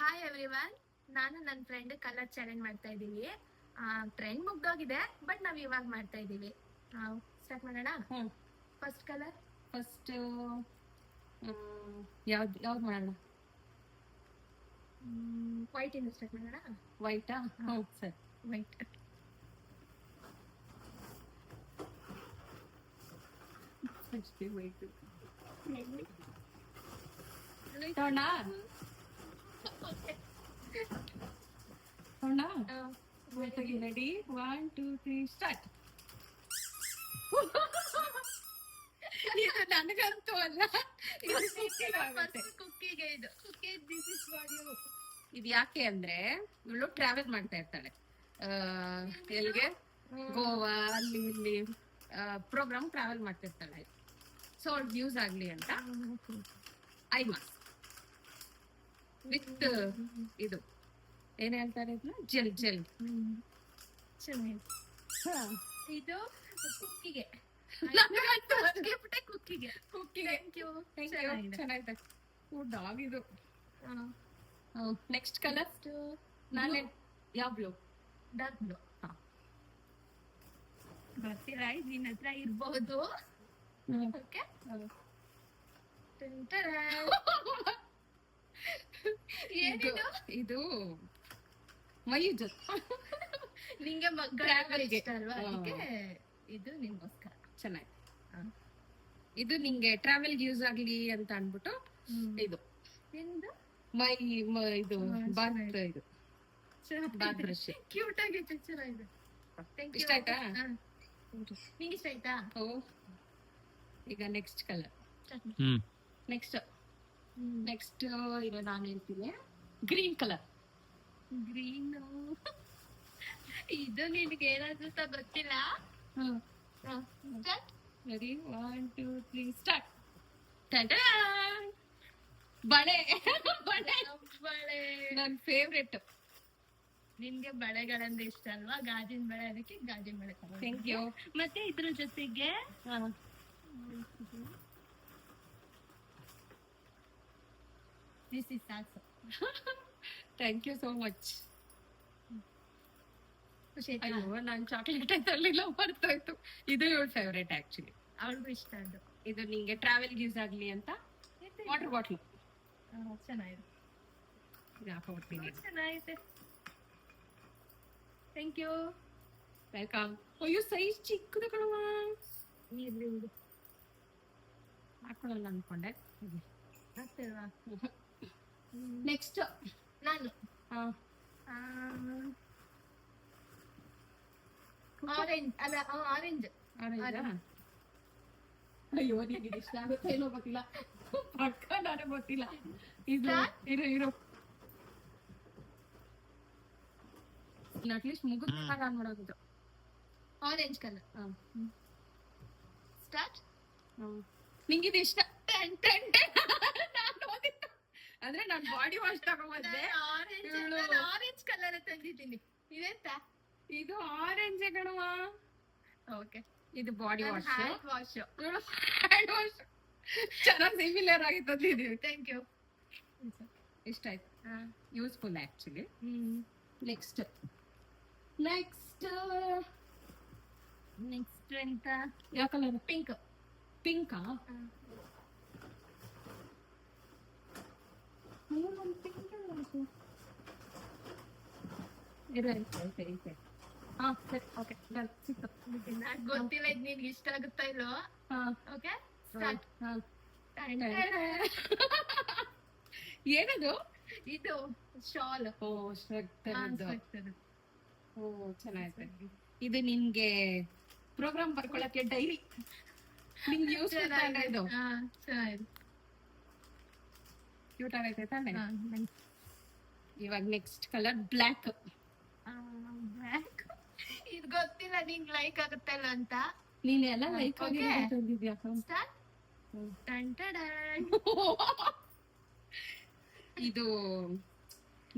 Hi everyone, ನಾನು ನನ್ನ friend colour challenge ಮಾಡ್ತಾ ಇದ್ದೀವಿ. ಟ್ರೆಂಡ್ ಮುಗ್ದೋಗಿದೆ, ಬಟ್ ನಾವ್ ಇವಾಗ ಮಾಡ್ತಾ ಇದ್ದೀವಿ. ಸ್ಟಾರ್ಟ್ ಮಾಡೋಣ. ಫಸ್ಟ್ ಕಲರ್ ಫಸ್ಟ್ ಯಾವ್ದು ಮಾಡೋಣ? ವೈಟ್ ಇಂದ ಸ್ಟಾರ್ಟ್ ಮಾಡೋಣ. ವೈಟಾ? ಸರಿ, ವೈಟ್. ವೈಟ್ ತೋಣ ತೋಣ ರೆಡಿ 1 2 3 ಸ್ಟಾರ್ಟ್. ಇದು ನನಗಂತೂ ಅಲ್ಲ, ಕುಕ್ಕಿಗೆ ಇದು Cookie. This is for you. ಇದು ಯಾಕೆ ಅಂದ್ರೆ ಇವಳು ಟ್ರಾವೆಲ್ ಮಾಡ್ತಾ ಇರ್ತಾಳೆ, ಎಲ್ಲಿಗೆ? ಗೋವಾ, ಅಲ್ಲಿ ಇಲ್ಲಿ ಪ್ರೋಗ್ರಾಮ್ ಟ್ರಾವೆಲ್ ಮಾಡ್ತಿರ್ತಾಳೆ. ಸೊ ಅವ್ಳಿಗೆ ಯೂಸ್ ಆಗ್ಲಿ ಅಂತ ಐ ಮಾಸ್ಕ್ ವಿತ್ ಇದು ಏನ್ ಹೇಳ್ತಾರೆ ಇದನ್ನ, ಜೆಲ್ ಚೆನ್ನಾಗಿದೆ. ಇದು ಕುಕ್ಕಿಗೆ. ಕುಕ್ಕಿಗೆ ಚೆನ್ನಾಗಿದೆ. ಡಾಗ್ ಇದು. ನೆಕ್ಸ್ಟ್ ಕಲರ್ ನಾನೇ ಯಾವ ಬ್ಲೂ? Dark blue. ಗೊತ್ತಿಲ್ಲ, ನಿನ್ನ ಹತ್ರ ಇರ್ಬಹುದು. ಓಕೆ, ಇದು ಮಯೂಜ್. ನಿಂಗೆ ಮಕ್ಕಳ ಇಷ್ಟ ಅಲ್ವಾ, ಅದಕ್ಕೆ ಇದು ನಿನ್ಗೋಸ್ಕರ. ಚೆನ್ನಾಗಿ. ಇದು ನಿಂಗೆ ಟ್ರಾವೆಲ್ ಯೂಸ್ ಆಗ್ಲಿ ಅಂತ ಅನ್ಬಿಟ್ಟು ಇದು ನಿಂದು ಇದು ಬಾತ್, ಇದು ಬಾತ್ ಬ್ರಷ್. ಕ್ಯೂಟ್ ಆಗಿತ್ತು, ಚೆನ್ನಾಗಿದೆ. ಇಷ್ಟ ಆಯ್ತಾ? ನಿಂಗೆ ಇಷ್ಟ ಆಯ್ತಾ? ಓ, ಈಗ ನೆಕ್ಸ್ಟ್ ಕಲರ್. ನೆಕ್ಸ್ಟ್ ಈಗ ನಾನು ಹೇಳ್ತೀನಿ ಗ್ರೀನ್ ಕಲರ್. ಗ್ರೀನ್. ಇದು ನಿನ್ಗೆ ಏನಾದ್ರು ಗೊತ್ತಿಲ್ಲ. Ready 1 2 3 start. ಬಳೆ. ಬಳೆ ನನ್ನ ಫೇವ್ರೆಟ್. ನಿನ್ಗೆ ಬಳೆಗಳಂದ್ರೆ ಇಷ್ಟ ಅಲ್ವಾ? ಗಾಜಿನ ಬಳೆ, ಅದಕ್ಕೆ ಗಾಜಿನ ಬಳೆ. Thank you. ಮತ್ತೆ ಇದ್ರ ಜೊತೆಗೆ this is also. Thank you so much. ಅಯ್ಯೋ, ನಾನು ಚಾಕ್ಲೇಟ್ ತರಲಿಲ್ಲ, ಮರ್ತೋಯ್ತು. ಇದು ಇವಳ ಫೇವ್ರೇಟ್ ಆಕ್ಚುಲಿ, ಅವಳಿಗೂ ಇಷ್ಟ ಅದು. ಇದು ನಿಂಗೆ ಟ್ರಾವೆಲ್ ಯೂಸ್ ಆಗ್ಲಿ ಅಂತ ವಾಟರ್ ಬಾಟ್ಲು. ಚೆನ್ನಾಗಿದೆ. ಹಾಕೊಡ್ತೀನಿ. ಚೆನ್ನಾಗಿದೆ. Thank you. ವೆಲ್ಕಮ್. ಅಯ್ಯೋ, ಸೈಜ್ ಚಿಕ್ಕದು ಕಣವ. ಹಾಕೊಳ್ಳಲ್ಲ ಅನ್ಕೊಂಡೆ. ಆಗ್ತಲ್ವಾ? ನೆಕ್ಸ್ಟ್ ನಾನು ಆರೆಂಜ್. ಅಲ್ಲ, ಆರೆಂಜ್. ಅಯ್ಯೋ, ನಿಮಗೆ ಇಷ್ಟ ಆಗುತ್ತೆ ಏನೋ ಗೊತ್ತಿಲ್ಲ, ಪಕ್ಕ ನನಗೆ ಗೊತ್ತಿಲ್ಲ. ಇದು ಇರೋ ಅಟ್ಲೀಸ್ಟ್ ಮುಗಿದ ನಾನು ಮಾಡೋದು. Orange colour. ಸ್ಟಾರ್ಟ್. ನಿಂಗಿದು ಇಷ್ಟ? ಅಂದ್ರೆ ನಾನು ಬಾಡಿ ವಾಶ್ ತಗೊಂಡ್ಬಂದೆ. ಆರೆಂಜ್ ಕಲರ್ ತಂದಿದ್ದೀನಿ. ಇದೆಂತ? ಇದು ಆರೆಂಜ್ ಕಣವ. ಓಕೆ, ಇದು body wash. Hand wash. Hand wash ಚೆನ್ನಾಗಿ ಸಿಮಿಲರ್ ಆಗಿ ತಂದಿದ್ದೀವಿ. Thank you. ಇಷ್ಟ ಆಯ್ತು. Useful actually. ನೆಕ್ಸ್ಟ್ ಎಂತ? ಯಾವ ಕಲರ್? ಪಿಂಕ್. ಪಿಂಕಾ? ಗೊತ್ತಿಲ್ಲ ಇದು ನಿನ್ಗೆ ಇಷ್ಟ ಆಗುತ್ತಾ ಇಲ್ವೋ. Okay, start. ಏನದು? ಇದು ಶಾಲ್. ಓ, ಓ, ಚೆನ್ನಾಗಿದೆ. ಇದು ನಿಮ್ಗೆ ಪ್ರೋಗ್ರಾಮ್ ಬರ್ಕೊಳಕ್ಕೆ ಡೈರಿ ನಿಮ್ಗೆ ಯೂಸ್ ಇದು. ಚೆನ್ನಾಗಿದೆ. ಕ್ಯೂಟ್ ಆಗೈತೆ ತಾನೆ? ಇವಾಗ ನೆಕ್ಸ್ಟ್ ಕಲರ್ ಬ್ಲ್ಯಾಕ್. ಬ್ಲ್ಯಾಕ್. ಇದು ಗೊತ್ತಿಲ್ಲ ನಿಂಗೆ ಲೈಕ್ ಆಗುತ್ತಲ್ಲ ಅಂತ. ನೀನ್ ಎಲ್ಲ ಲೈಕ್ ಆಗಿದ್ಯಾ? ಸ್ಟಾರ್ಟ್. ಇದು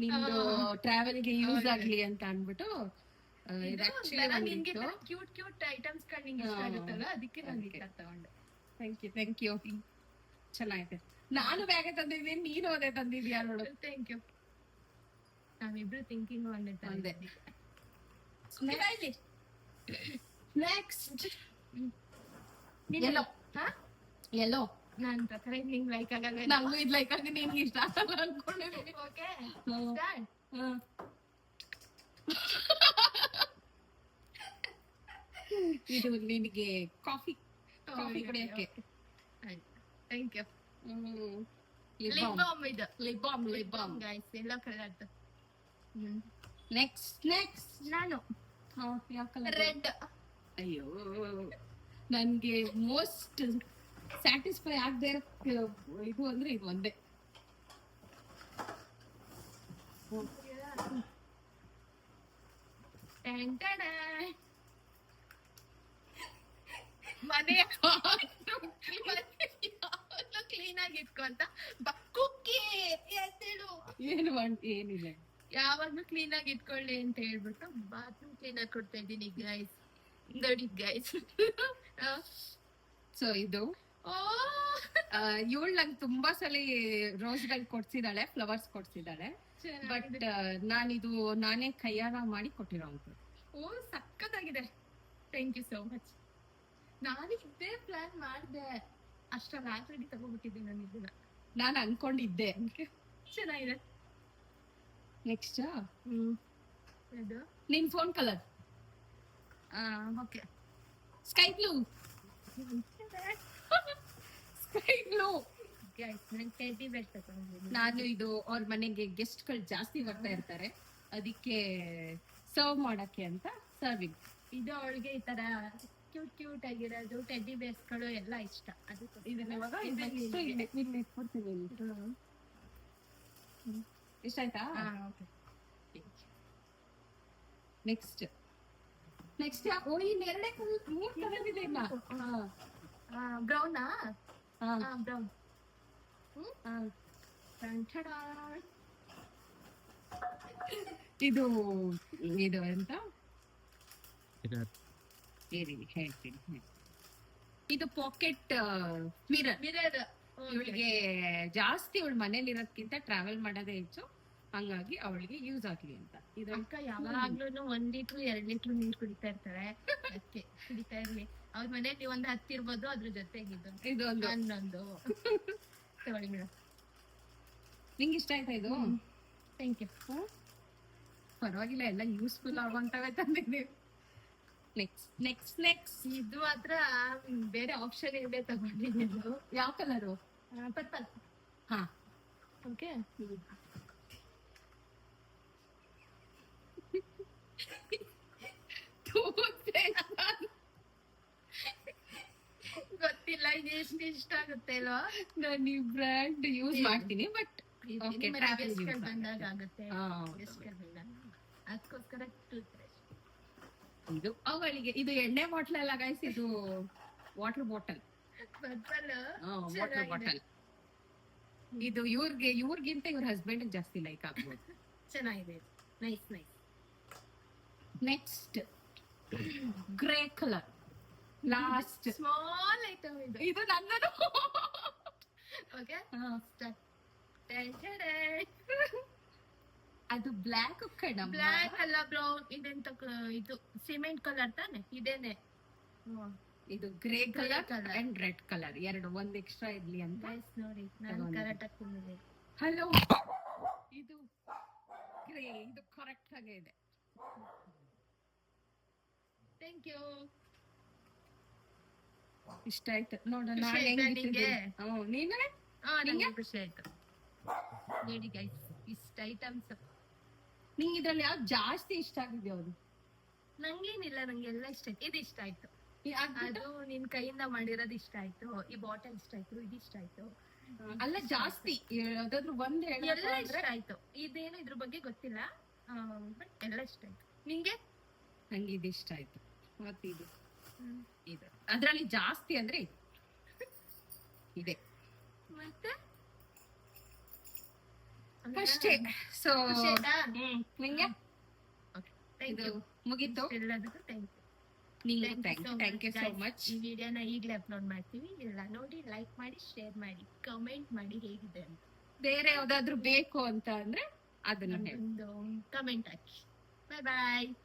ನಿಮ್ದು ಟ್ರಾವೆಲ್ಗೆ ಯೂಸ್ ಆಗ್ಲಿ ಅಂತ ಅನ್ಬಿಟ್ಟು ಕ್ಯೂಟ್ ಕ್ಯೂಟ್ ಐಟಮ್ಸ್ ನಿಂಗೆ ಇಷ್ಟ ಆಗುತ್ತಲ್ಲ, ಅದಕ್ಕೆ ನಾನು ತಗೊಂಡೆ. Thank you. ಚೆನ್ನಾಗಿದೆ. ನಾನು ಬ್ಯಾಗೆ ತಂದಿದ್ದೀನಿ, ನೀನು ಅದೇ ತಂದಿದ್ಯಾ ನೋಡು. Thank you. ನಾವಿಬ್ರು ಥಿಂಕಿಂಗ್ ಒಂದೇ ತರ ಒಂದೇ. ಇದ್ದೀವಿ. ನೆಕ್ಸ್ಟ್ ನೀನು- ಎಲ್ಲೋ ಹಾ? ಎಲ್ಲೋ ನನ್ ಪ್ರಕಾರ ಇದ್ ನಿಂಗ್ ಲೈಕ್ ಆಗಲ್ಲ. ನಂಗೂ ಇದು ಲೈಕ್ ಆಗಿ ನಿನ್ಗೆ ಇಷ್ಟ ಆಗಲ್ಲ ಅನ್ಕೊಂಡಿದ್ದೀನಿ. Okay hmm. ಸ್ಟಾರ್ಟ್. ಇದು ನಿನಗೆ ಕಾಫಿ ಕುಡಿಯಕ್ಕೆ. Thank you. Lip lip balm balm ಇದು. ಲಿಪ್ ಬಾಮ್ ಗೈಸ್ ಎಲ್ಲ ಕಲರ್. ನೆಕ್ಸ್ಟ್ ನಾನು ಯಾವ ಕಲರ್? ರೆಡ್. ಅಯ್ಯೋ ನನ್ಗೆ ಮೋಸ್ಟ್ ಸ್ಯಾಟಿಸ್ಫೈ ಆಗದೆ ಇದು ಅಂದ್ರೆ ಇದು ಒಂದೇ. ಮನೆ ಕ್ಲೀನ್ ಆಗಿ ಇಟ್ಕೊ ಅಂತ ಬಕ್ಕುಕ್ಕಿ ಎದ್ದೇಳು. ಏನಿಲ್ಲ. ಯಾವಾಗ್ಲೂ ಕ್ಲೀನ್ ಆಗಿ ಇಟ್ಕೊಳ್ಳಿ ಅಂತ ಹೇಳ್ಬಿಟ್ಟು ಬಾತ್ರೂಮ್ ಕ್ಲೀನ್ ಆಗಿ ಕೊಡ್ತಾ ಇದ್ದೀನಿ ಗೈಸ್. ನೋಡಿ ಗೈಸ್. ಸೊ ಇದು ಓ ಇವಳು ನಂಗೆ ತುಂಬಾ ಸಲ ರೋಸ್ಗಳು ಕೊಡ್ಸಿದಾಳೆ, ಫ್ಲವರ್ಸ್ ಕೊಡ್ಸಿದಾಳೆ. ಬಟ್ ನಾನಿದು ನಾನೇ ಕೈಯಾರ ಮಾಡಿ ಕೊಟ್ಟಿರೋ ಓ ಸಕ್ಕತ್ತಾಗಿದೆ. Thank you so much. ನಾನು ಇದೇ ಪ್ಲಾನ್ ಮಾಡಿದೆ, ಅಷ್ಟ್ರಲ್ಲಿ ಆಲ್ರೆಡಿ ತಗೋಬಿಟ್ಟಿದ್ದೀನಿ ನಾನು ಇದನ್ನ. ನಾನು ಅನ್ಕೊಂಡಿದ್ದೆ. ಚೆನ್ನಾಗಿದೆ. ನೆಕ್ಸ್ಟ್ ಅದು ನಿನ್ phone colour okay sky blue. Sky blue. Guys ನಾನು ಟೆಡ್ಡಿ ಬೇರ್ ತಗೊಂಡಿದ್ದೀನಿ. ನಾನು ಇದು ಅವ್ರ ಮನೆಗೆ ಗೆಸ್ಟ್ ಗಳು ಜಾಸ್ತಿ ಬರ್ತಾ ಇರ್ತಾರೆ, ಅದಕ್ಕೆ ಸರ್ವ್ ಮಾಡಕ್ಕೆ ಅಂತ ಸರ್ವಿಂಗ್. ಇದು ಅವಳಿಗೆ ಈ ತರ ಕ್ಯೂಟ್ ಕ್ಯೂಟ್ ಆಗಿರೋದು ಟೆಡ್ಡಿ ಬೇರ್ಸ್ಗಳು ಎಲ್ಲ ಇಷ್ಟ. ಅದಕ್ಕೆ ಇದನ್ನ ಇವಾಗ ಇಟ್ಬಿಡ್ತೀನಿ. ಇಷ್ಟ ಆಯ್ತಾ? ನೆಕ್ಸ್ಟ್ ಓ ಇನ್ ಎರಡೇ ಕಲರ್, 3 ಕಲರ್ ಇದೆ ಇಲ್ಲ. ಬ್ರೌನಾ? ಹಾ ಬ್ರೌನ್. ಇದು ಎಂತ ಹೇಳ್ತೀನಿ. ಇದು ಪಾಕೆಟ್ ಮಿರರ್. ಮಿರರ್. ಇವಳಿಗೆ ಜಾಸ್ತಿ ಇವಳು ಮನೇಲಿ ಇರೋದ್ಕಿಂತ ಟ್ರಾವೆಲ್ ಮಾಡೋದೇ ಹೆಚ್ಚು, ಹಂಗಾಗಿ ಅವಳಿಗೆ ಯೂಸ್ ಆಗ್ಲಿ ಅಂತ. ಇದು ಅಕ್ಕ ಯಾವಾಗ್ಲೂ 1 ಲೀಟರ್ 2 ಲೀಟರ್ ನೀರ್ ಕುಡಿತಾ ಇರ್ತಾರೆ. ಅದಕ್ಕೆ ಕುಡಿತಾ ಇರ್ಲಿ. ಅವ್ರ ಮನೇಲಿ ಒಂದು 10 ಇರ್ಬೋದು, ಅದ್ರ ಜೊತೆಗಿದ್ದು ಇದೊಂದು ಹನ್ನೊಂದು ತಗೊಳ್ಳಿ ಮೇಡಮ್. ನಿಂಗೆ ಇಷ್ಟ ಆಯ್ತಾ ಇದು? Thank you. ಪರವಾಗಿಲ್ಲ, ಎಲ್ಲ ಯೂಸ್ಫುಲ್ ಆಗುವಂತವೇ ತಂದಿದ್ದೀವಿ. ನೆಕ್ಸ್ಟ್ ಇದು ಮಾತ್ರ ಬೇರೆ ಆಪ್ಷನ್ ಇದೆ ತಗೊಂಡಿದ್ದು. ಯಾವ ಕಲರು? ಪರ್ಪಲ್. ಹಾ ಓಕೆ. ಗೊತ್ತಿಲ್ಲ ಇದು ಎಷ್ಟು ಇಷ್ಟ ಆಗುತ್ತೆ ಅಲ್ವಾ. ನಾನು ಈ ಬ್ರ್ಯಾಂಡ್ ಯೂಸ್ ಮಾಡ್ತೀನಿ, ಬಟ್ ಗೆಸ್ಟ್ಗಳು ಬಂದಾಗ ಆಗುತ್ತೆ. ಗೆಸ್ಟ್ಗಳು ಬಂದಾಗ ಅದಕ್ಕೋಸ್ಕರ ಟೂತ್ ಬ್ರಷ್. ಇದು ಅವಳಿಗೆ ಇದು ಎಣ್ಣೆ ಬಾಟ್ಲ್ ಅಲ್ಲ ಗೈಸ್, ಇದು water bottle. Purple water bottle. ಇದು ಇವ್ರಿಗಿಂತ ಇವ್ರ ಹಸ್ಬೆಂಡ್ ಜಾಸ್ತಿ ಲೈಕ್ ಆಗ್ಬೋದು. ಚೆನ್ನಾಗಿದೆ. Nice. Next grey colour. Last small item ಇದು. ಇದು ನನ್ನದು. ಓಕೆ. ಅದು ಬ್ಲ್ಯಾಕ್ ಕಣಮ್ಮ. ಬ್ಲ್ಯಾಕ್ ಅಲ್ಲ ಬ್ರೌನ್. ಇದೆಂತ ಇದು ಸಿಮೆಂಟ್ ಕಲರ್ ತಾನೆ? ಇದೇನೆ. ಇದು grey colour colour. And red colour ಎರಡು ಒಂದ್ ಎಕ್ಸ್ಟ್ರಾ ಇರ್ಲಿ ಅಂತ. ಗೈಸ್ ನೋಡಿ ನಾನು ಕರೆಕ್ಟ್ ಹಾಕೊಂಡಿದ್ದೆ. ಹಲೋ, ಇದು ಗ್ರೇ, ಇದು ಕರೆಕ್ಟ್ ಆಗಿ ಇದೆ. Thank you. ಇಷ್ಟ ಆಯ್ತು ನೋಡೋಣ. ಖುಷಿ ಆಯ್ತಾ ನಿಂಗೆ? ನೀನೇ ನನಗೆ ಖುಷಿ ಆಯ್ತು. ನೋಡಿ ಗೈಸ್ ಇಷ್ಟ ಐಟಮ್ಸ್. ನಿಂಗೆ ಇದ್ರಲ್ಲಿ ಯಾವ್ದು ಜಾಸ್ತಿ ಇಷ್ಟ ಆಗಿದ್ಯಾ? ಅದು ನಂಗೇನಿಲ್ಲ, ನಂಗೆಲ್ಲ ಇಷ್ಟ ಆಯ್ತು. ಇದು ಇಷ್ಟ ಆಯ್ತು. ಅದು ನಿನ್ ಕೈಯಿಂದ ಮಾಡಿರೋದು ಇಷ್ಟ ಆಯ್ತು. ಈ ಬಾಟಲ್ ಇಷ್ಟ ಆಯ್ತು. ಇದು ಇಷ್ಟ ಆಯ್ತು. ಅಲ್ಲ ಜಾಸ್ತಿ ಯಾವ್ದಾದ್ರು ಒಂದ್ ಎಲ್ಲ ಇಷ್ಟ ಆಯ್ತು. ಇದೇನು ಇದ್ರ ಬಗ್ಗೆ ಗೊತ್ತಿಲ್ಲ, ಬಟ್ ಎಲ್ಲ ಇಷ್ಟ ಆಯ್ತು. ನಿಂಗೆ? ನಂಗೆ ಇದು ಇಷ್ಟ ಆಯ್ತು. ಮತ್ತೆ ಇದು ಅದ್ರಲ್ಲಿ ಜಾಸ್ತಿ ಅಂದ್ರೆ ಇದೆ ಮತ್ತೆ ಅಷ್ಟೇ. ಸೊ ನಿಂಗೆ ಥ್ಯಾಂಕ್ ಇದು ಯು. ಮುಗೀತು. ಎಲ್ಲದಕ್ಕೂ thank you. Thank you so much. ಈ ವಿಡಿಯೋನ ಈಗಲೇ ಅಪ್ಲೋಡ್ ಮಾಡ್ತೀವಿ. ಎಲ್ಲ ನೋಡಿ ಲೈಕ್ ಮಾಡಿ, ಶೇರ್ ಮಾಡಿ, ಕಮೆಂಟ್ ಮಾಡಿ ಹೇಗಿದೆ ಅಂತ. ಬೇರೆ ಯಾವ್ದಾದ್ರು ಬೇಕು ಅಂತ ಅಂದ್ರೆ ಅದನ್ನ ಹೇಳಿ. ಒಂದು ಕಮೆಂಟ್ ಹಾಕಿ. ಬಾಯ್ ಬಾಯ್.